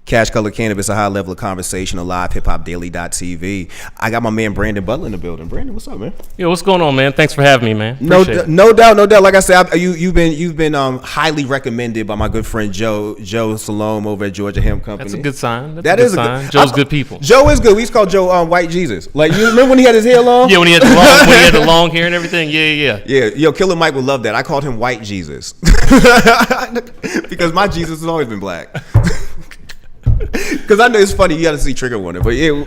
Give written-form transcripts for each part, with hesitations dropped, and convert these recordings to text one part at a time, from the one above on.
Cash Color Cannabis, a high level of conversation, live hiphopdaily.tv. I got my man Brandon Butler in the building. Brandon, what's up, man? Yo, what's going on, man? Thanks for having me, man. No doubt. Like I said, you've been highly recommended by my good friend Joe Salome over at Georgia Hemp Company. That's a good sign. That is a good sign. Joe's good people. Joe is good. We used to call Joe White Jesus. Like, you remember when he had his hair long? Yeah, when he had the long hair and everything. Yeah. Yo, Killer Mike would love that. I called him White Jesus because my Jesus has always been black. Because I know it's funny, you got to see Trigger Warning, but yeah.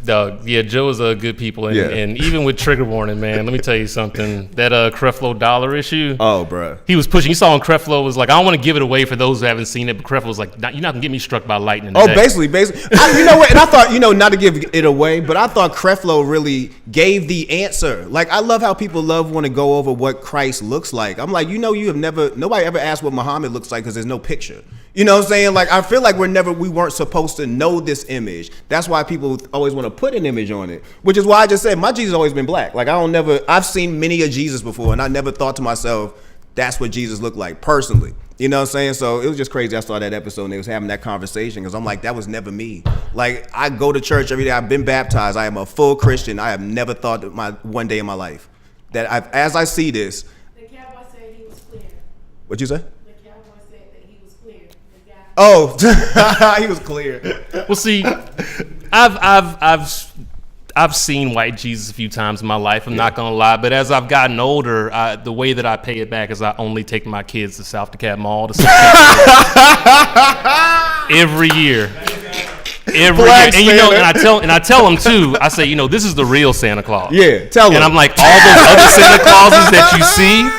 Doug, yeah, Joe is a good people, and even with Trigger Warning, man, let me tell you something. That Creflo Dollar issue. Oh, bro. He was pushing. You saw when Creflo was like, I don't want to give it away for those who haven't seen it, but Creflo was like, you're not gonna get me struck by lightning today. Oh, basically. You know what? And I thought, not to give it away, but I thought Creflo really gave the answer. Like, I love how people want to go over what Christ looks like. I'm like, nobody ever asked what Muhammad looks like because there's no picture. You know what I'm saying? Like, I feel like we weren't supposed to know this image. That's why people always want to put an image on it, which is why I just said my Jesus has always been black. Like, I've seen many a Jesus before, and I never thought to myself, that's what Jesus looked like personally. You know what I'm saying? So it was just crazy. I saw that episode and they was having that conversation because I'm like, that was never me. Like, I go to church every day. I've been baptized. I am a full Christian. I have never thought one day in my life that as I see this. The cowboy said he was clear. What'd you say? Oh, he was clear. Well, see, I've seen White Jesus a few times in my life. I'm not gonna lie, but as I've gotten older, the way that I pay it back is I only take my kids to South DeKalb Mall to every year. And I tell them too. I say, this is the real Santa Claus. Yeah, tell them. And I'm like, all those other Santa Clauses that you see,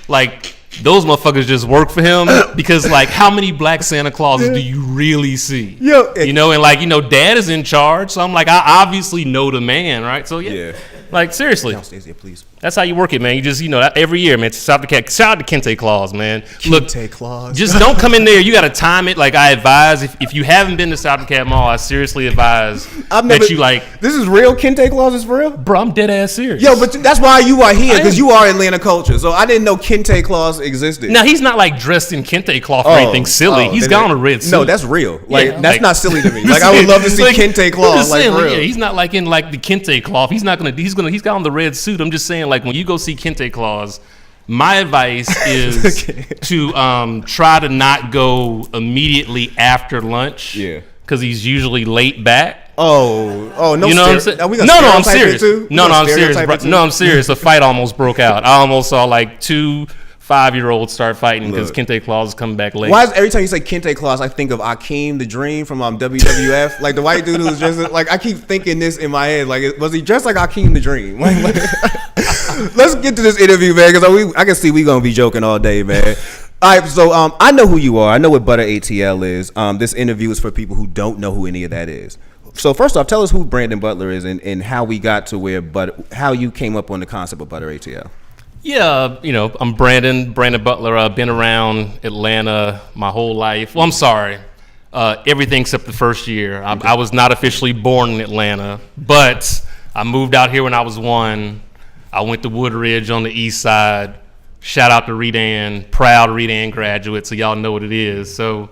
like, those motherfuckers just work for him because, like, how many black Santa Clauses do you really see? And Dad is in charge, so I'm like, I obviously know the man, right? So yeah. Like, seriously. Downstairs here, please. That's how you work it, man. You just, every year, man. Shout out to Kente Claus, man. Kente Claus. Just don't come in there. You got to time it. Like, I advise, if you haven't been to South DeKalb Mall, I seriously advise that you, like. This is real? Kente Claus is for real? Bro, I'm dead ass serious. Yo, but that's why you are here, because you are Atlanta culture. So I didn't know Kente Claus existed. Now, he's not, like, dressed in Kente cloth or anything silly. He's got on a red suit. No, that's real. Like, that's not silly to me. Like, I would love to see Kente Claus. Like, real. Yeah, he's not, like, in, like, the Kente cloth. He's got on the red suit. I'm just saying, like, when you go see Kente Claus, my advice is to try to not go immediately after lunch. Yeah. Because he's usually late back. Oh, no. You know what I'm saying? No, I'm serious. No, I'm serious. No, I'm serious. The fight almost broke out. I almost saw like 2 5-year-olds start fighting because Kente Claus is coming back late. Why is every time you say Kente Claus, I think of Akeem the Dream from WWF, like the white dude who's dressed like, I keep thinking this in my head, like, was he dressed like Akeem the Dream? Like, let's get to this interview, man, because I can see we gonna be joking all day, man. All right, so I know who you are. I know what Butter ATL is. This interview is for people who don't know who any of that is. So first off, tell us who Brandon Butler is and how we got to how you came up on the concept of Butter ATL. Yeah, I'm Brandon Butler. I've been around Atlanta my whole life. Well, I'm sorry, everything except the first year. I was not officially born in Atlanta, but I moved out here when I was 1. I went to Woodridge on the east side. Shout out to Redan, proud Redan graduate, so y'all know what it is. So,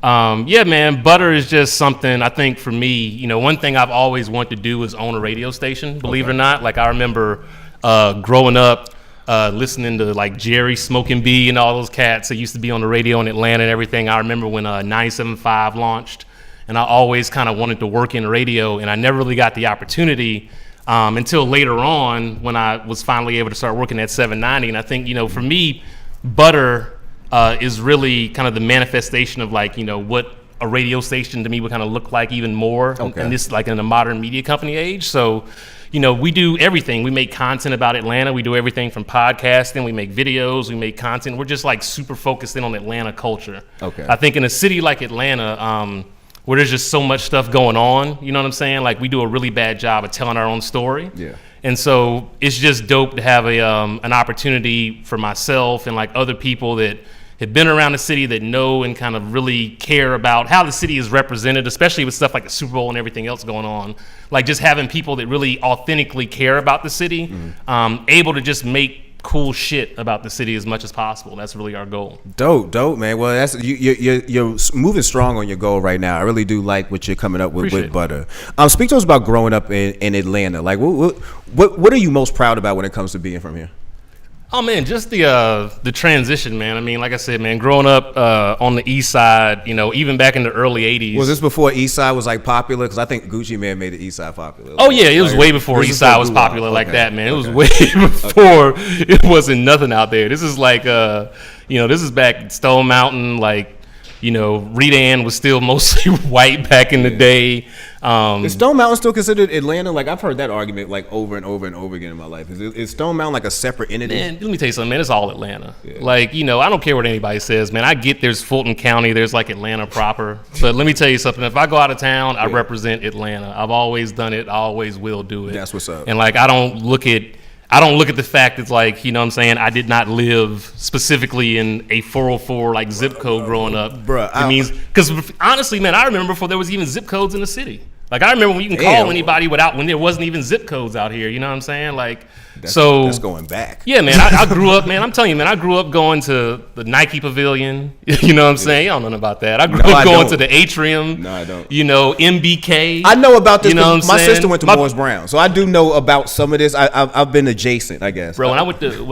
yeah, man, Butter is just something, I think for me, one thing I've always wanted to do is own a radio station, believe it or not. Like, I remember growing up, listening to like Jerry Smoking B and all those cats that used to be on the radio in Atlanta and everything. I remember when 97.5 launched, and I always kind of wanted to work in radio, and I never really got the opportunity until later on when I was finally able to start working at 790. And I think, for me, Butter is really kind of the manifestation of like, what a radio station to me would kind of look like even more in this, like in the modern media company age. So, we do everything. We make content about Atlanta. We do everything from podcasting. We make videos. We make content. We're just like super focused in on Atlanta culture. Okay. I think in a city like Atlanta, where there's just so much stuff going on, you know what I'm saying? Like, we do a really bad job of telling our own story. Yeah. And so it's just dope to have an opportunity for myself and like other people that have been around the city that know and kind of really care about how the city is represented, especially with stuff like the Super Bowl and everything else going on. Like, just having people that really authentically care about the city, able to just make cool shit about the city as much as possible. That's really our goal. Dope, man. Well, that's you're moving strong on your goal right now. I really do like what you're coming up with Butter. Speak to us about growing up in Atlanta. Like, what are you most proud about when it comes to being from here? Oh man, just the transition, man. I mean, like I said, man, growing up on the East Side, even back in the early '80s. Was this before East Side was like popular? Because I think Gucci Mane made the East Side popular. Oh yeah, it was way before East Side was popular like that, man. It was way before it wasn't nothing out there. This is like, this is back Stone Mountain, like. Rita Ann was still mostly white back in the day. Is Stone Mountain still considered Atlanta? Like, I've heard that argument like over and over and over again in my life. Is Stone Mountain like a separate entity? Man, let me tell you something, man. It's all Atlanta. Yeah. Like, I don't care what anybody says, man. I get there's Fulton County, there's like Atlanta proper. But let me tell you something. If I go out of town, I represent Atlanta. I've always done it. I always will do it. That's what's up. And like, I don't look at the fact it's like, what I'm saying, I did not live specifically in a 404 like zip code growing up. Bruh. It means, because honestly, man, I remember before there was even zip codes in the city. Like, I remember when you can call anybody when there wasn't even zip codes out here. You know what I'm saying? Like, that's going back. Yeah, man. I grew up, man. I'm telling you, man. I grew up going to the Nike Pavilion. You know what I'm saying? You don't know nothing about that. I grew up going to the Atrium. No, I don't. MBK. I know about this. My sister went to Morris Brown, so I do know about some of this. I've been adjacent, I guess. Bro, when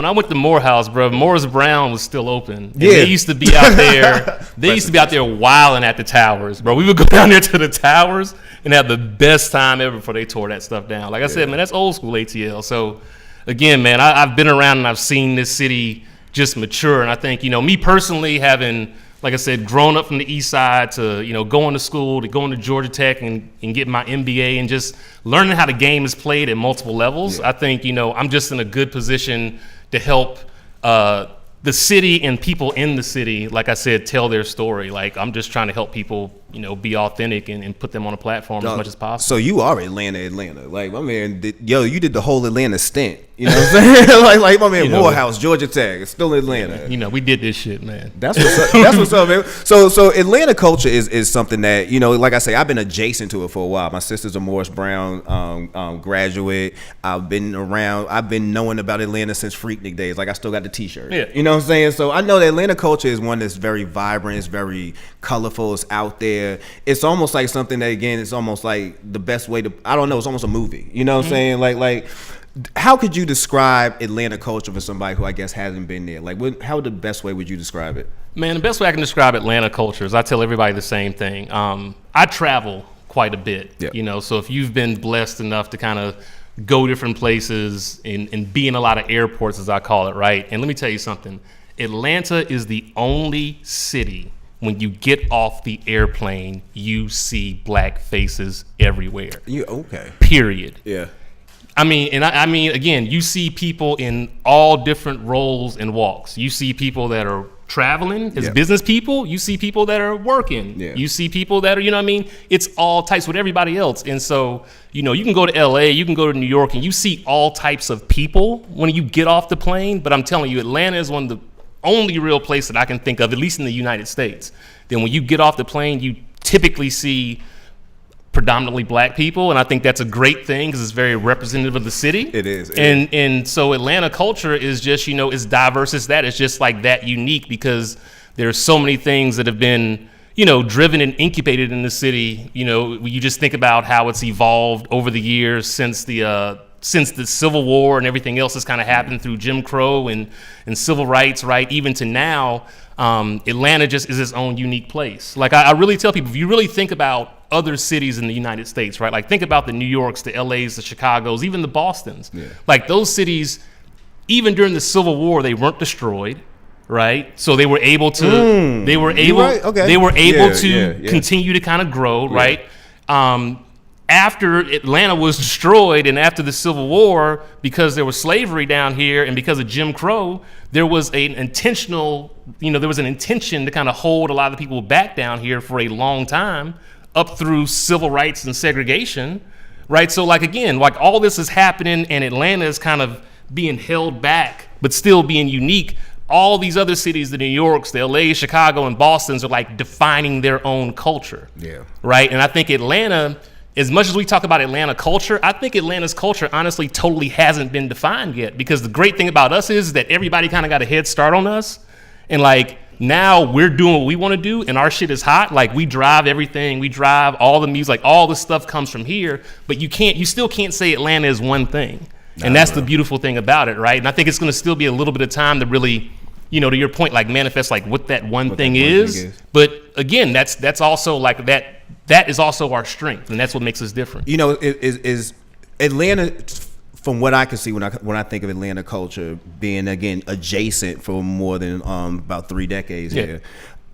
I went to Morehouse, bro, Morris Brown was still open. And they used to be out there. They used to be out there wilding at the towers, bro. We would go down there to the towers and have the best time ever before they tore that stuff down. Like I said, man, that's old school ATL. So. Again, man, I've been around and I've seen this city just mature. And I think, me personally having, like I said, grown up from the East Side to, going to school, to going to Georgia Tech and getting my MBA and just learning how the game is played at multiple levels. Yeah. I think, I'm just in a good position to help the city and people in the city, like I said, tell their story. Like, I'm just trying to help people, be authentic and put them on a platform as much as possible. So you are Atlanta. Like, my man, you did the whole Atlanta stint. You know what I'm saying? like my man, Morehouse, Georgia Tech, it's still Atlanta. We did this shit, man. That's what's up. That's what's up, man. So Atlanta culture is something that, like I say, I've been adjacent to it for a while. My sister's a Morris Brown graduate. I've been knowing about Atlanta since Freaknik days. Like, I still got the T-shirt. Yeah. You know what I'm saying? So I know that Atlanta culture is one that's very vibrant. It's very colorful. It's out there. It's almost like something that, again, it's almost like the best way to, I don't know, it's almost a movie. You know what I'm saying? Like, how could you describe Atlanta culture for somebody who I guess hasn't been there? Like, how the best way would you describe it? Man, the best way I can describe Atlanta culture is I tell everybody the same thing. I travel quite a bit, so if you've been blessed enough to kind of go different places and be in a lot of airports, as I call it, right? And let me tell you something. Atlanta is the only city when you get off the airplane, you see black faces everywhere. Okay. Period. Yeah. I mean, again, you see people in all different roles and walks. You see people that are traveling as business people. You see people that are working. Yeah. You see people that are, it's all types with everybody else. And so, you can go to LA, you can go to New York, and you see all types of people when you get off the plane. But I'm telling you, Atlanta is one of the only real place that I can think of, at least in the United States. Then when you get off the plane, you typically see predominantly black people, and I think that's a great thing because it's very representative of the city. It is. And so Atlanta culture is just, it's diverse as that. It's just like that unique because there's so many things that have been, driven and incubated in the city. You just think about how it's evolved over the years since the Civil War and everything else has kind of happened through Jim Crow and civil rights, right? Even to now, Atlanta just is its own unique place. Like, I really tell people, if you really think about other cities in the United States, right? Like, think about the New Yorks, the LAs, the Chicagos, even the Bostons. Yeah. Like, those cities, even during the Civil War, they weren't destroyed, right? So they were able to, continue to kind of grow, right? After Atlanta was destroyed and after the Civil War, because there was slavery down here and because of Jim Crow, there was an intention to kind of hold a lot of the people back down here for a long time, up through civil rights and segregation, right? So, like, again, like, all this is happening and Atlanta is kind of being held back, but still being unique. All these other cities, the New Yorks, the LA, Chicago, and Bostons, are like defining their own culture. Yeah. Right? And I think Atlanta, as much as we talk about Atlanta culture, I think Atlanta's culture honestly totally hasn't been defined yet, because the great thing about us is that everybody kind of got a head start on us. And like now we're doing what we want to do and our shit is hot. Like we drive everything, we drive all the music, like all the stuff comes from here, but you still can't say Atlanta is one thing. And that's the beautiful thing about it, right? And I think it's going to still be a little bit of time to really, to your point, like manifest like what that one thing is. But again, that's also like that is also our strength, and that's what makes us different. Is Atlanta, from what I can see when I think of Atlanta culture being, again, adjacent for more than about 3 decades here.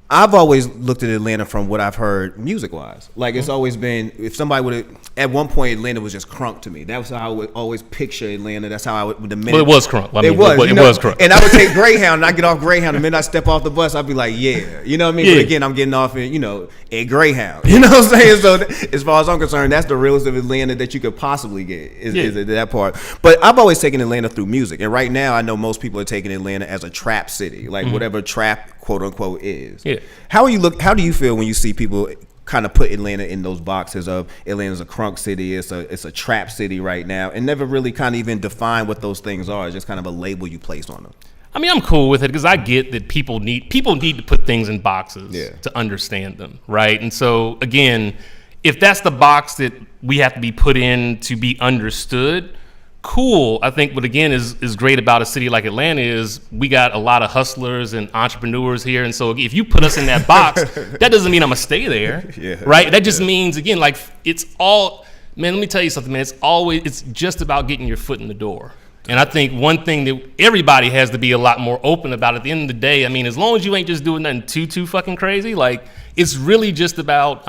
I've always looked at Atlanta from what I've heard music-wise. Like, it's always been, if somebody would have, at one point, Atlanta was just crunk to me. That was how I would always picture Atlanta. That's how I would, the minute. Well, it was crunk. It was crunk. And I would take Greyhound, and I get off Greyhound. The minute I step off the bus, I'd be like, yeah. You know what I mean? Yeah. But again, I'm getting off in, at Greyhound. You know what I'm saying? So, as far as I'm concerned, that's the realest of Atlanta that you could possibly get, is that part. But I've always taken Atlanta through music. And right now, I know most people are taking Atlanta as a trap city. Like, whatever trap, quote unquote, is. Yeah. How do you feel when you see people kind of put Atlanta in those boxes of Atlanta's a crunk city, it's a trap city right now, and never really kind of even define what those things are? It's just kind of a label you place on them. I mean, I'm cool with it because I get that people need to put things in boxes to understand them, right? And so again, if that's the box that we have to be put in to be understood, cool. I think what again is great about a city like Atlanta is we got a lot of hustlers and entrepreneurs here, and so if you put us in that box, that doesn't mean I'm gonna stay there, right? That just means, again, like, it's all, man, let me tell you something, man. It's just about getting your foot in the door. And I think one thing that everybody has to be a lot more open about at the end of the day, I mean, as long as you ain't just doing nothing too fucking crazy, like, it's really just about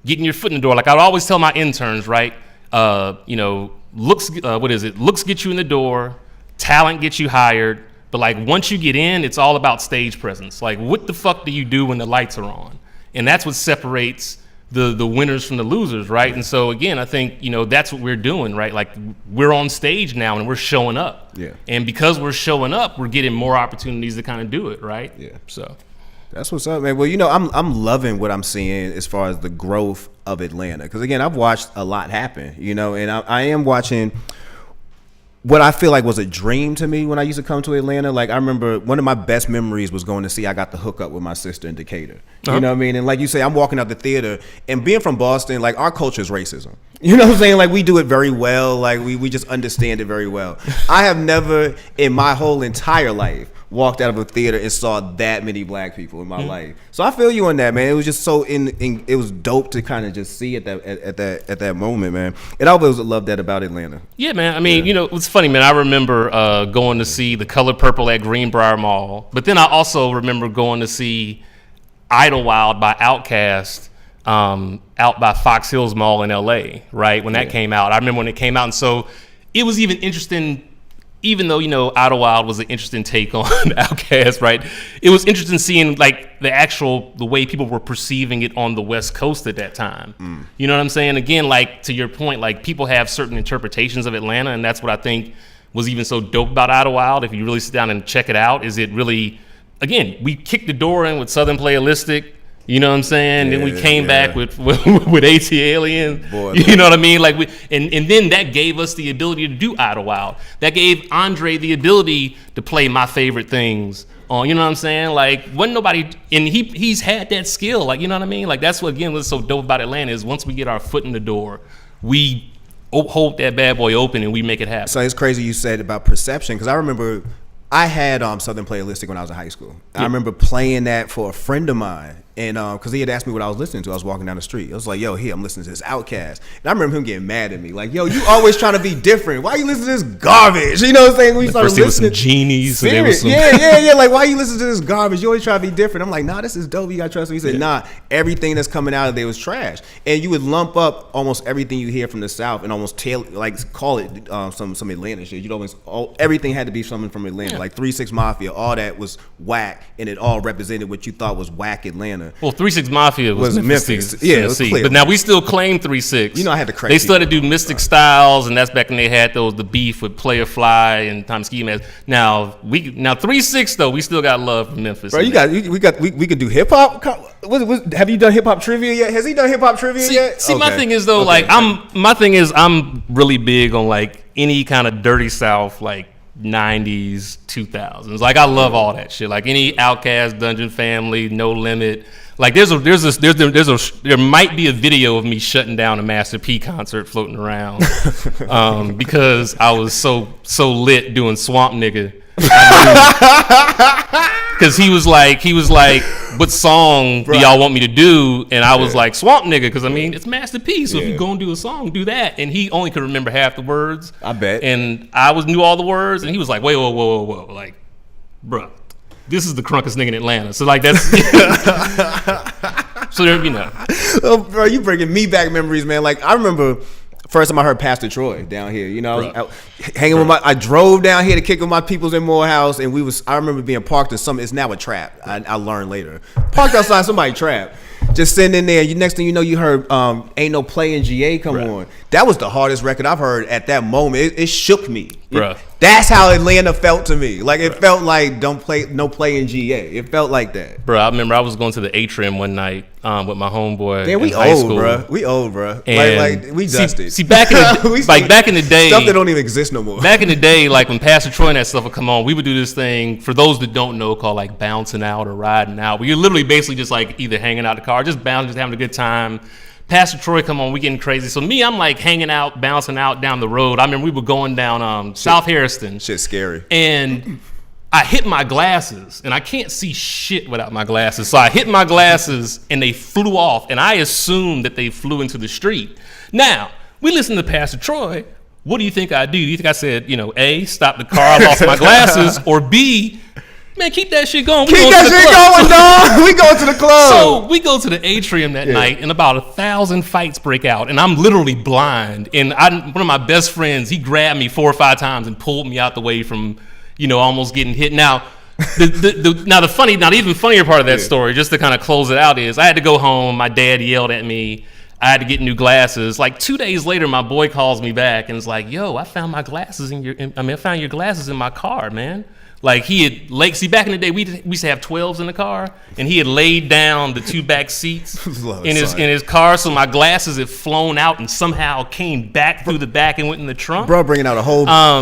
getting your foot in the door. Like I would always tell my interns, right? Looks get you in the door, talent gets you hired, but like once you get in, it's all about stage presence. Like, what the fuck do you do when the lights are on? And that's what separates the winners from the losers, right? And so again, I think that's what we're doing, right? Like, we're on stage now and we're showing up. Yeah. And because we're showing up, we're getting more opportunities to kind of do it, right? Yeah. So that's what's up, man. Well, I'm loving what I'm seeing as far as the growth of Atlanta, because again, I've watched a lot happen, and I am watching what I feel like was a dream to me when I used to come to Atlanta. Like, I remember one of my best memories was going to see I Got the Hook Up with my sister in Decatur. You know what I mean? And like you say, I'm walking out the theater, and being from Boston, like, our culture is racism. You know what I'm saying? Like, we do it very well. Like, we just understand it very well. I have never in my whole entire life walked out of a theater and saw that many black people in my life. So I feel you on that, man. It was just so it was dope to kind of just see at that moment, man. And I always loved that about Atlanta. Yeah, man. I mean, it's funny, man. I remember going to see The Color Purple at Greenbrier Mall, but then I also remember going to see Idlewild by Outkast out by Fox Hills Mall in LA, right? When that came out. I remember when it came out, and so it was even interesting. Even though, Idlewild was an interesting take on Outkast, right? It was interesting seeing like the way people were perceiving it on the West Coast at that time. You know what I'm saying? Again, like, to your point, like, people have certain interpretations of Atlanta, and that's what I think was even so dope about Idlewild. If you really sit down and check it out, is it really, again, we kicked the door in with Southern Playalistic. You know what I'm saying? Then we came back with ATL. Boy, you know what I mean? Like, and then that gave us the ability to do Idlewild. That gave Andre the ability to play My Favorite Things on. You know what I'm saying? Like, wasn't nobody, and he's had that skill. Like, you know what I mean? Like, that's what, again, what's so dope about Atlanta is once we get our foot in the door, we hold that bad boy open and we make it happen. So it's crazy you said about perception, because I remember I had Southern Playalistic when I was in high school. I remember playing that for a friend of mine. And because he had asked me what I was listening to, I was walking down the street. I was like, yo, here, I'm listening to this Outkast. And I remember him getting mad at me. Like, yo, you always trying to be different. Why you listen to this garbage? You know what I'm saying? We started listening. First, it was some Genies. And there was some... Yeah. Like, why you listen to this garbage? You always try to be different. I'm like, nah, this is dope. You got to trust me. He said, nah, everything that's coming out of there was trash. And you would lump up almost everything you hear from the South and almost call it some Atlanta shit. You'd always, everything had to be something from Atlanta. Like 3 6 Mafia, all that was whack. And it all represented what you thought was whack Atlanta. Atlanta. Well, 3-6 Mafia was Memphis. Yeah, it was Tennessee. clear. But now we still claim 3-6. You know, I had to correct They started to people. do Mystic Styles, and that's back when they had the beef with Player Fly and Tom Ski Mask. Now 3-6 though, we still got love from Memphis. Bro, we could do hip hop. Have you done hip hop trivia yet? Has he done hip hop trivia yet? See, my Okay. thing is though, Okay. I'm really big on like any kind of dirty South, like 90s, 2000s. Like I love all that shit. Like any Outkast, Dungeon Family, No Limit. Like there might be a video of me shutting down a Master P concert floating around because I was so lit doing Swamp Nigga. Because he was like, what song do y'all want me to do? And I was like, Swamp Nigga, because I mean, it's Master P. So if you're going to do a song, do that. And he only could remember half the words. I bet. And I knew all the words. And he was like, wait, whoa. Like, bruh, this is the crunkest nigga in Atlanta. So like that's, so there, you know. Oh, bro, you bringing me back memories, man. Like I remember first time I heard Pastor Troy down here. You know, hanging with I drove down here to kick with my peoples in Morehouse, and I remember being parked in it's now a trap. I learned later. Parked outside somebody trap. Just sitting in there. Next thing you know, you heard Ain't No Play in GA come on. That was the hardest record I've heard at that moment. It shook me. Bruh. That's how Atlanta felt to me. Like it felt like no play in GA. It felt like that. Bro, I remember I was going to the atrium one night with my homeboy. Man, we in high old, school. bro. We old, bro. And like we dusted. See, back in the back in the day, stuff that don't even exist no more. Back in the day, like when Pastor Troy and that stuff would come on, we would do this thing, for those that don't know, called like bouncing out or riding out. Where you're literally basically just like either hanging out the car, just bouncing, just having a good time. Pastor Troy come on, we getting crazy. So me, I'm like hanging out, bouncing out down the road. I remember we were going down South Harrison. Shit's scary. And I hit my glasses, and I can't see shit without my glasses. So I hit my glasses, and they flew off, and I assumed that they flew into the street. Now, we listen to Pastor Troy. What do you think I do? Do you think I said, A, stop the car, I lost my glasses, or B, man, keep that shit going. Keep that shit going, dog. We go to the club. So we go to the atrium that night, and about 1,000 fights break out, and I'm literally blind. And one of my best friends, he grabbed me 4 or 5 times and pulled me out the way from, almost getting hit. Now, the even funnier part of that story, just to kind of close it out, is I had to go home. My dad yelled at me. I had to get new glasses. Like 2 days later, my boy calls me back and is like, "Yo, I found my glasses I found your glasses in my car, man." Like he had see, back in the day, we used to have 12s in the car, and he had laid down the 2 back seats in his car, so my glasses had flown out and somehow came back through the back and went in the trunk. Bro, bringing out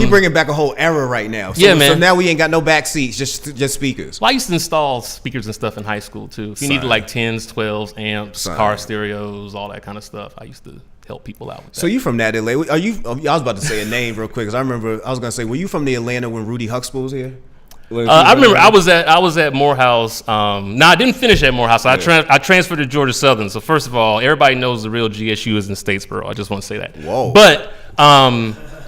he bringing back a whole era right now. So, man. So now we ain't got no back seats, just speakers. Well, I used to install speakers and stuff in high school too. If you needed like 10s, 12s, amps, car stereos, all that kind of stuff, I used to help people out with that. So you from that LA? I was about to say a name real quick because I remember I was gonna say, were you from the Atlanta when Rudy Huxtable was here? I remember I was at Morehouse. I didn't finish at Morehouse. I transferred to Georgia Southern. So first of all, everybody knows the real GSU is in Statesboro. I just want to say that. Whoa. But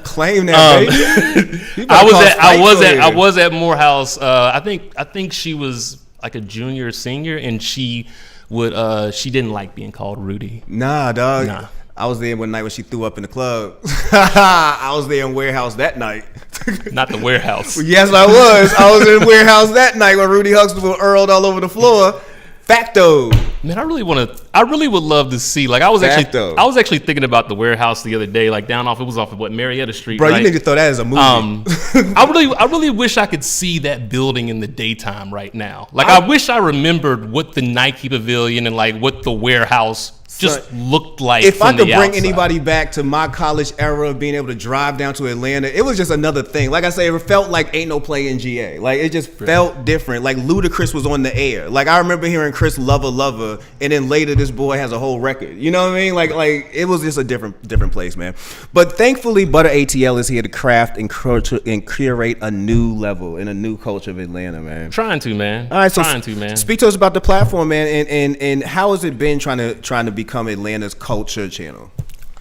claim that, baby. I was at Morehouse. I think she was like a junior or senior, and she didn't like being called Rudy. Nah, dog. Nah. I was there one night when she threw up in the club. I was there in Warehouse that night. Not the warehouse. Yes, I was. I was in Warehouse that night when Rudy Huxtable earled all over the floor. Facto. Man, I really would love to see. Like I was actually thinking about the Warehouse the other day, like it was off of Marietta Street. Bro, right? you need to throw that as a movie. I really wish I could see that building in the daytime right now. Like I wish I remembered what the Nike Pavilion and like what the Warehouse just looked like. If I could bring outside. anybody back to my college era of being able to drive down to Atlanta, it was just another thing. Like I say, it felt like Ain't No Play in GA. Like it just felt different. Like Ludacris was on the air. Like I remember hearing Chris Lover, and then later this boy has a whole record. You know what I mean? Like it was just a different place, man. But thankfully, Butter ATL is here to craft and curate a new level and a new culture of Atlanta, man. Trying to, man. All right, so man. Speak to us about the platform, man, and how has it been trying to become Atlanta's culture channel?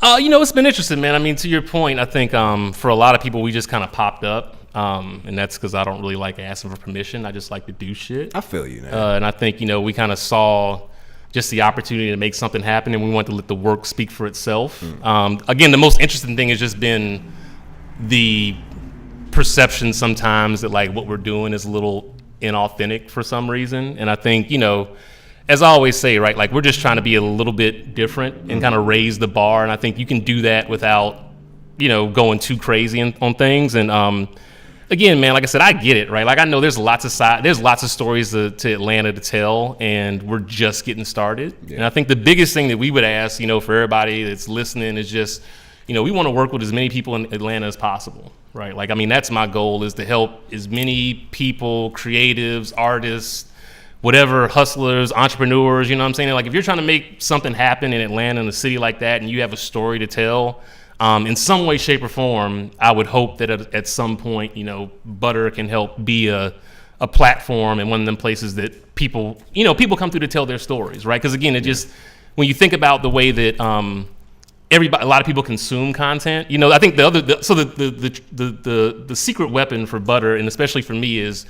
It's been interesting, man. I mean, to your point, I think for a lot of people, we just kind of popped up, and that's because I don't really like asking for permission. I just like to do shit. I feel you, man. And I think we kind of saw just the opportunity to make something happen, and we wanted to let the work speak for itself. Again, the most interesting thing has just been the perception sometimes that like what we're doing is a little inauthentic for some reason, and I think as I always say, right, like we're just trying to be a little bit different and kind of raise the bar. And I think you can do that without, going too crazy on things. And again, man, like I said, I get it, right? Like I know there's lots of stories to Atlanta to tell, and we're just getting started. Yeah. And I think the biggest thing that we would ask, for everybody that's listening is just, we want to work with as many people in Atlanta as possible, right? Like, I mean, that's my goal, is to help as many people, creatives, artists, whatever, hustlers, entrepreneurs, you know what I'm saying? Like, if you're trying to make something happen in Atlanta, in a city like that, and you have a story to tell, in some way, shape, or form, I would hope that at some point, Butter can help be a platform and one of them places that people come through to tell their stories, right? Because again, when you think about the way that a lot of people consume content, I think the secret weapon for Butter, and especially for me, is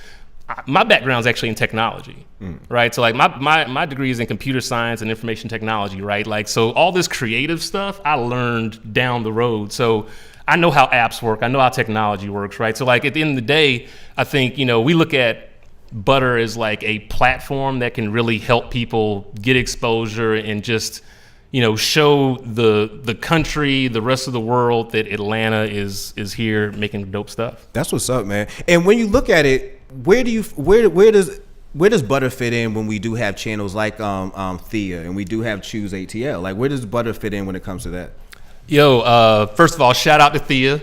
my background is actually in technology, right? So like my degree is in computer science and information technology, right? Like, so all this creative stuff I learned down the road. So I know how apps work. I know how technology works, right? So like at the end of the day, I think, we look at Butter as like a platform that can really help people get exposure and just, show the country, the rest of the world, that Atlanta is here making dope stuff. That's what's up, man. And when you look at it, where does Butter fit in when we do have channels like Thea and we do have Choose ATL? Like, where does Butter fit in when it comes to that? Yo, first of all, shout out to Thea.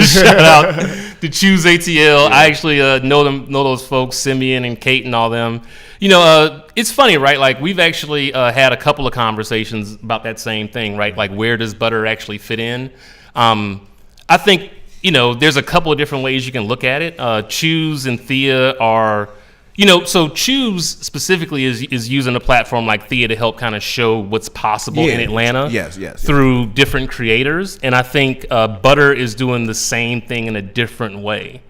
Shout out to Choose ATL. Yeah. I actually know those folks, Simeon and Kate and all them. It's funny, right? Like, we've actually had a couple of conversations about that same thing, right? Like, where does Butter actually fit in? I think, there's a couple of different ways you can look at it. Choose and Thea are, so Choose specifically is using a platform like Thea to help kind of show what's possible in Atlanta through different creators. And I think Butter is doing the same thing in a different way.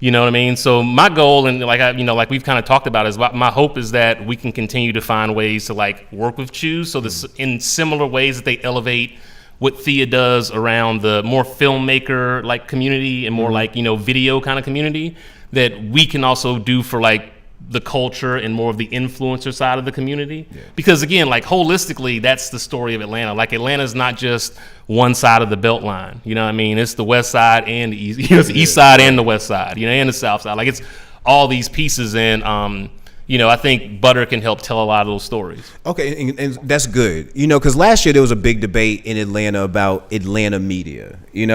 You know what I mean? So my goal, and like we've kind of talked about, is my hope is that we can continue to find ways to like work with Choose. So this in similar ways that they elevate what Thea does around the more filmmaker like community and more like, video kind of community, that we can also do for like the culture and more of the influencer side of the community. Yeah. Because again, like holistically, that's the story of Atlanta. Like Atlanta's not just one side of the belt line. You know what I mean? It's the west side and the east, it's the east side and the west side, and the south side. Like it's all these pieces, and I think Butter can help tell a lot of those stories. Okay, and that's good. Because last year there was a big debate in Atlanta about Atlanta media. And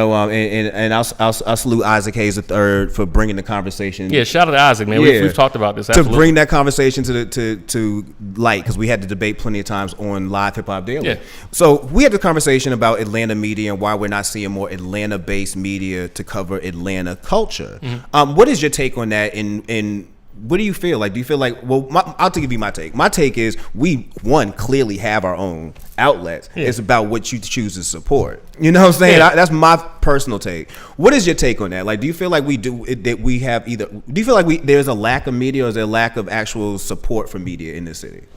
I'll salute Isaac Hayes III for bringing the conversation. Yeah, shout out to Isaac, man. We've talked about this. Absolutely. To bring that conversation to light, because we had the debate plenty of times on Live Hip Hop Daily. Yeah. So we had the conversation about Atlanta media and why we're not seeing more Atlanta-based media to cover Atlanta culture. Mm-hmm. What is your take on that? In what do you feel like? Do you feel like, I'll give you my take. My take is we, clearly have our own outlets. Yeah. It's about what you choose to support. You know what I'm saying? Yeah. That's my personal take. What is your take on that? Like, do you feel like do you feel like there's a lack of media, or is there a lack of actual support for media in this city?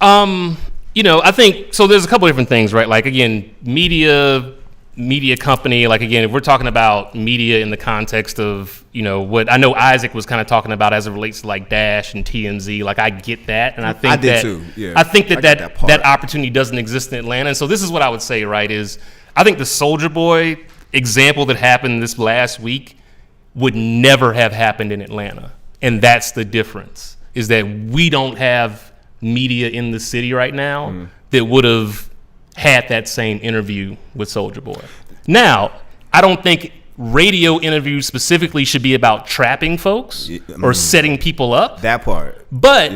I think, so there's a couple different things, right? Like, again, media company, like again, if we're talking about media in the context of, what I know Isaac was kind of talking about as it relates to like Dash and TMZ, like I get that, and I think I think that opportunity doesn't exist in Atlanta. And so this is what I would say, right, is I think the Soulja Boy example that happened this last week would never have happened in Atlanta. And that's the difference, is that we don't have media in the city right now that would have had that same interview with Soulja Boy. Now, I don't think radio interviews specifically should be about trapping folks or setting people up. That part. But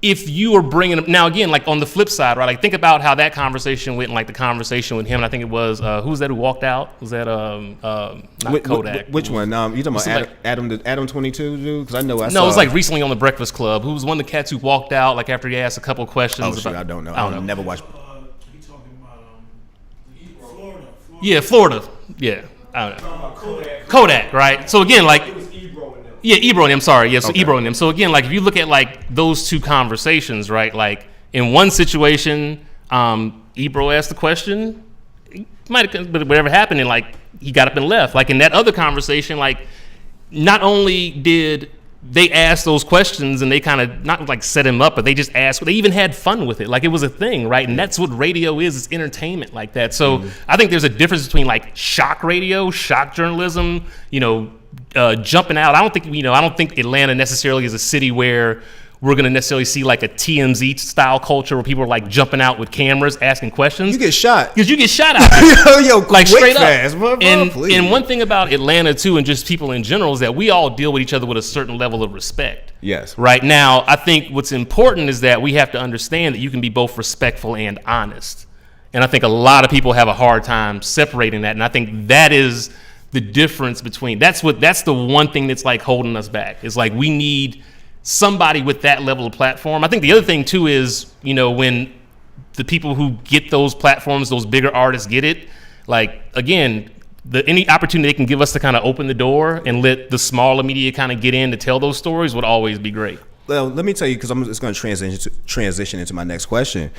if you are bringing them, now again, like on the flip side, right? Like think about how that conversation went, and like the conversation with him. And I think it was who was that who walked out? Was that not Kodak? Which one? You talking about Adam 22 dude? Because I know No, it was like recently on the Breakfast Club. Who was one of the cats who walked out like after he asked a couple questions? Oh shit, I don't know. I don't know. Never watched. Yeah, Florida. Yeah, I don't know. Kodak, right? So again, like, Ebro and them. Sorry, yeah. So okay. Ebro and them. So again, like, if you look at like those two conversations, right? Like in one situation, Ebro asked the question, might have, but whatever happened, and like he got up and left. Like in that other conversation, like not only did they asked those questions and they kind of not like set him up, but they just asked. They even had fun with it, like it was a thing, right? And that's what radio is. It's entertainment like that. So I think there's a difference between like shock radio, shock journalism, jumping out. I don't think Atlanta necessarily is a city where we're going to necessarily see like a TMZ style culture where people are like jumping out with cameras asking questions. You get shot. Because you get shot out there. yo, like straight fast, up. Bro, and one thing about Atlanta too, and just people in general, is that we all deal with each other with a certain level of respect. Yes. Right now, I think what's important is that we have to understand that you can be both respectful and honest. And I think a lot of people have a hard time separating that. And I think that is the difference between, that's the one thing that's like holding us back. It's like we need somebody with that level of platform. I think the other thing too is, when the people who get those platforms, those bigger artists get it, like again, any opportunity they can give us to kind of open the door and let the smaller media kind of get in to tell those stories would always be great. Well, let me tell you, because I'm just going to transition into my next question.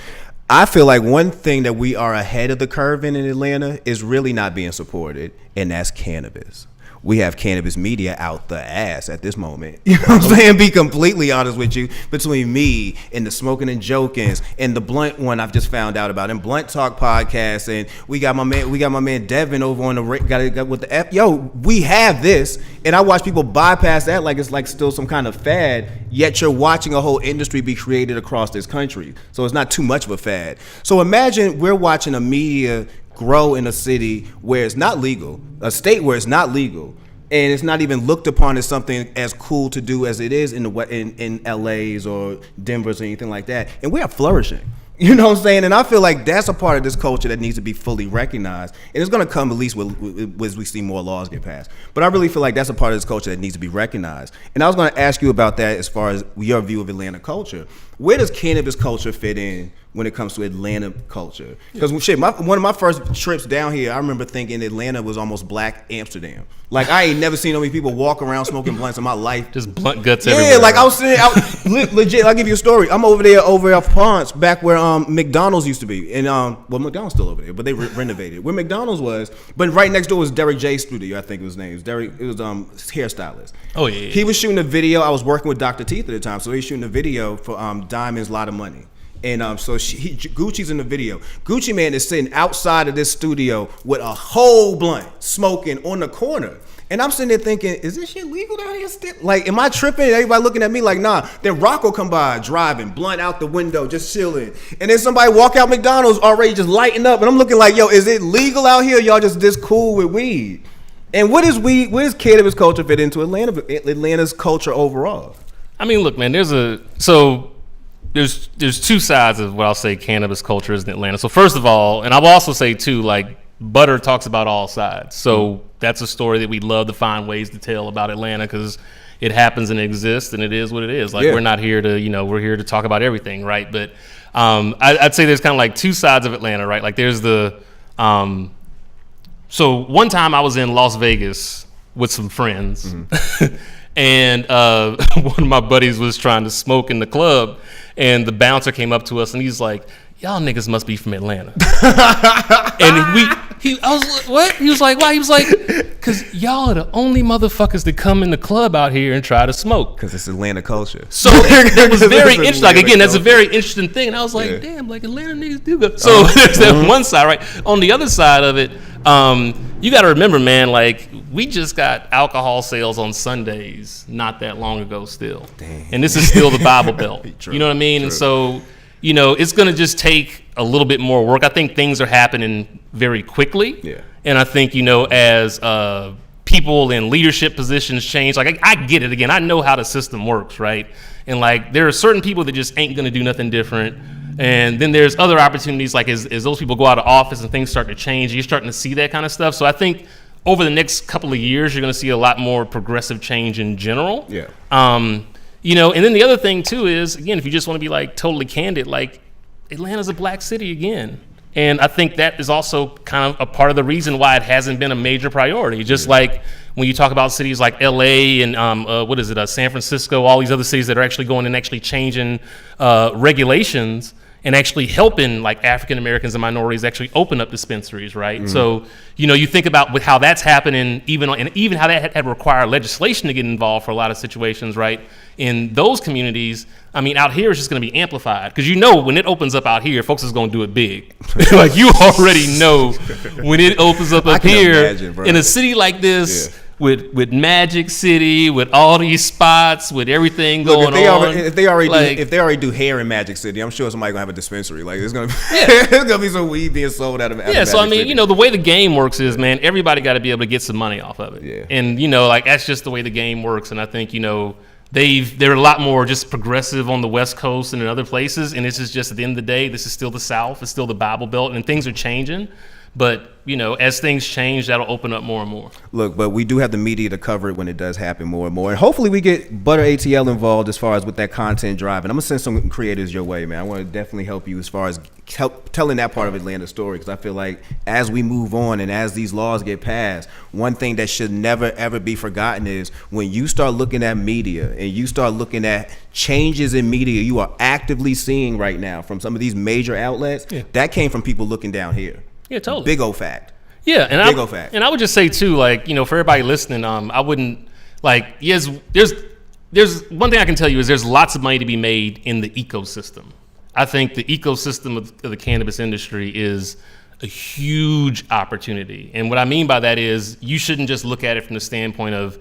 I feel like one thing that we are ahead of the curve in Atlanta is really not being supported, and that's cannabis. We have cannabis media out the ass at this moment. You know what I'm saying? Be completely honest with you. Between me and the Smoking and Jokins and the Blunt one I've just found out about, and Blunt Talk podcast, and we got my man Devin over on got with the F. Yo, we have this, and I watch people bypass that like it's like still some kind of fad. Yet you're watching a whole industry be created across this country, so it's not too much of a fad. So imagine we're watching a media grow in a city where it's not legal, a state where it's not legal, and it's not even looked upon as something as cool to do as it is in LA's or Denver's or anything like that, and we are flourishing. You know what I'm saying? And I feel like that's a part of this culture that needs to be fully recognized. And it's going to come at least as we see more laws get passed. But I really feel like that's a part of this culture that needs to be recognized. And I was going to ask you about that as far as your view of Atlanta culture. Where does cannabis culture fit in when it comes to Atlanta culture? Because one of my first trips down here, I remember thinking Atlanta was almost black Amsterdam. Like, I ain't never seen so many people walk around smoking blunts in my life. Just blunt guts everywhere. Yeah, like I was sitting out, legit, I'll give you a story. I'm over off Ponce, back where McDonald's used to be. And, McDonald's still over there, but they renovated. Where McDonald's was, but right next door was Derek J's studio, I think his name. It was hairstylist. Oh, yeah. He was shooting a video. I was working with Dr. Teeth at the time, so he was shooting a video for Diamond's Lot of Money. And Gucci's in the video. Gucci Man is sitting outside of this studio with a whole blunt, smoking on the corner. And I'm sitting there thinking, is this shit legal down here still? Like, am I tripping? Everybody looking at me like, nah. Then Rocco come by, driving, blunt out the window, just chilling. And then somebody walk out McDonald's already just lighting up. And I'm looking like, yo, is it legal out here? Y'all just this cool with weed? And where does cannabis culture fit into Atlanta's culture overall? I mean, look, man, there's two sides of what I'll say cannabis culture is in Atlanta. So first of all, and I'll also say too, like Butter talks about all sides. So that's a story that we love to find ways to tell about Atlanta because it happens and exists and it is what it is. Like we're not here to, we're here to talk about everything, right? But I'd say there's kind of like two sides of Atlanta, right? Like there's the, so one time I was in Las Vegas with some friends and one of my buddies was trying to smoke in the club and the bouncer came up to us and he's like, y'all niggas must be from Atlanta. And I was like, what? He was like, why? He was like, because y'all are the only motherfuckers that come in the club out here and try to smoke. Because it's Atlanta culture. So it was very interesting. Like, again, that's a very interesting thing. And I was like, damn, like Atlanta niggas do go. So there's that one side, right? On the other side of it, you got to remember, man, like we just got alcohol sales on Sundays not that long ago still. Damn. And this is still the Bible Belt. True, you know what I mean? True. And so, it's going to just take a little bit more work. I think things are happening very quickly. Yeah. And I think, as people in leadership positions change, like I get it again. I know how the system works, right? And like there are certain people that just ain't going to do nothing different. And then there's other opportunities, like as those people go out of office and things start to change, you're starting to see that kind of stuff. So I think over the next couple of years, you're going to see a lot more progressive change in general. Yeah. And then the other thing too is, again, if you just want to be like totally candid, like Atlanta's a black city again. And I think that is also kind of a part of the reason why it hasn't been a major priority. Just like when you talk about cities like LA and San Francisco, all these other cities that are actually going and actually changing regulations and actually helping like African Americans and minorities actually open up dispensaries, right? Mm-hmm. So, you think about with how that's happening, even how that had required legislation to get involved for a lot of situations, right? In those communities, I mean, out here it's just going to be amplified because when it opens up out here, folks is going to do it big. Like you already know when it opens up here in a city like this. With Magic City, with all these spots, with everything going on. If they already do hair in Magic City, I'm sure somebody's gonna have a dispensary. Like it's gonna there's gonna be some weed being sold out of Magic so I mean, City. the way the game works is, man, everybody got to be able to get some money off of it. Yeah. And like that's just the way the game works. And I think they're a lot more just progressive on the West Coast and in other places. And this is just at the end of the day, this is still the South, it's still the Bible Belt, and things are changing. But, as things change, that'll open up more and more. Look, but we do have the media to cover it when it does happen more and more. And hopefully we get Butter ATL involved as far as with that content drive. And I'm going to send some creators your way, man. I want to definitely help you as far as telling that part of Atlanta's story, because I feel like as we move on and as these laws get passed, one thing that should never, ever be forgotten is when you start looking at media and you start looking at changes in media you are actively seeing right now from some of these major outlets, that came from people looking down here. Yeah, totally. Big old fact. Yeah, and Big old fact. And I would just say too, like, for everybody listening, I wouldn't like. Yes, there's one thing I can tell you is there's lots of money to be made in the ecosystem. I think the ecosystem of the cannabis industry is a huge opportunity, and what I mean by that is you shouldn't just look at it from the standpoint of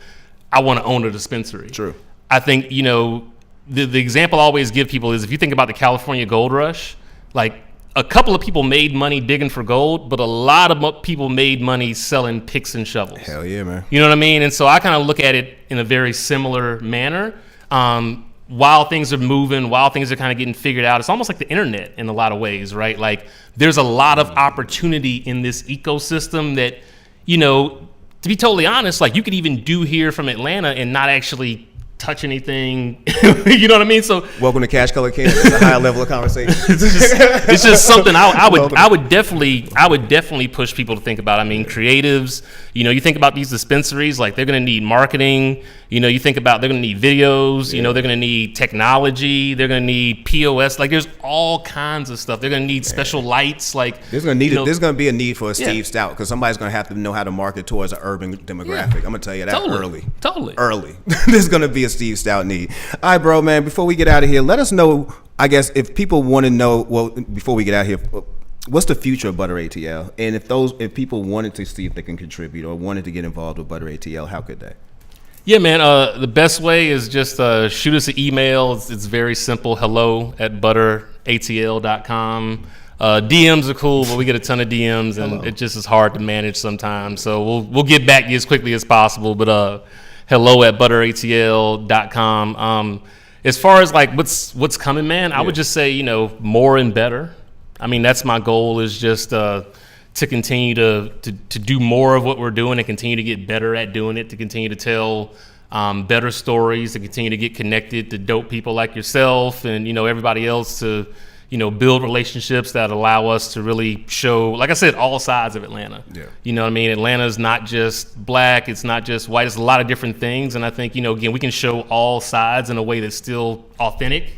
I want to own a dispensary. True. I think the example I always give people is if you think about the California gold rush, like. A couple of people made money digging for gold, but a lot of people made money selling picks and shovels. Hell yeah, man. You know what I mean? And so I kind of look at it in a very similar manner. While things are moving, while things are kind of getting figured out, it's almost like the internet in a lot of ways, right? Like there's a lot of opportunity in this ecosystem that, to be totally honest, like you could even do here from Atlanta and not actually touch anything. You know what I mean? So welcome to Cash Color Cannabis. It's a higher level of conversation. it's just something I would definitely push people to think about. I mean, creatives, you think about these dispensaries, like they're going to need marketing. You think about they're going to need videos. They're going to need technology. They're going to need POS. Like there's all kinds of stuff. They're going to need special lights. Like there's going to be a need for a Steve Stout because somebody's going to have to know how to market towards an urban demographic. I'm going to tell you that early. There's going to be a Steve Stout need. All right, bro, man. Before we get out of here, let us know. I guess if people want to know, well, before we get out of here, what's the future of Butter ATL? And if people wanted to see if they can contribute or wanted to get involved with Butter ATL, how could they? Yeah, man. The best way is just shoot us an email. It's very simple. hello@butteratl.com. DMs are cool, but we get a ton of DMs, and it just is hard to manage sometimes. So we'll get back to you as quickly as possible. But hello@butteratl.com. As far as like what's coming, man, I would just say more and better. I mean, that's my goal is just to continue to do more of what we're doing and continue to get better at doing it, to continue to tell better stories, to continue to get connected to dope people like yourself and everybody else, to build relationships that allow us to really show, like I said, all sides of Atlanta. Yeah. You know what I mean? Atlanta's not just black, it's not just white, it's a lot of different things. And I think, again, we can show all sides in a way that's still authentic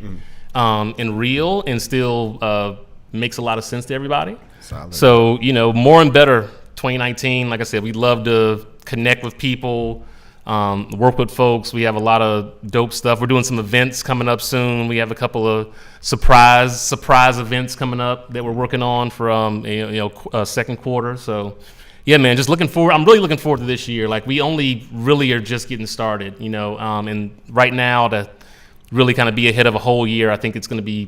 and real and still makes a lot of sense to everybody. Solid. So, more and better 2019. Like I said, we'd love to connect with people, work with folks. We have a lot of dope stuff. We're doing some events coming up soon. We have a couple of surprise events coming up that we're working on for second quarter. So yeah, man, just looking forward. I'm really looking forward to this year. Like we only really are just getting started, and right now to really kind of be ahead of a whole year, I think it's going to be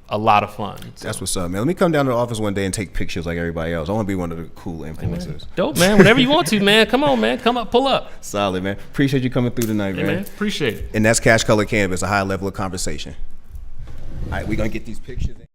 a lot of fun. So. That's what's up, man. Let me come down to the office one day and take pictures like everybody else. I want to be one of the cool influencers. Dope, man. Whenever you want to, man. Come on, man. Come up, pull up. Solid, man. Appreciate you coming through tonight, man. Appreciate it. And that's Cash Color Cannabis, a high level of conversation. All right, we're going to get these pictures in.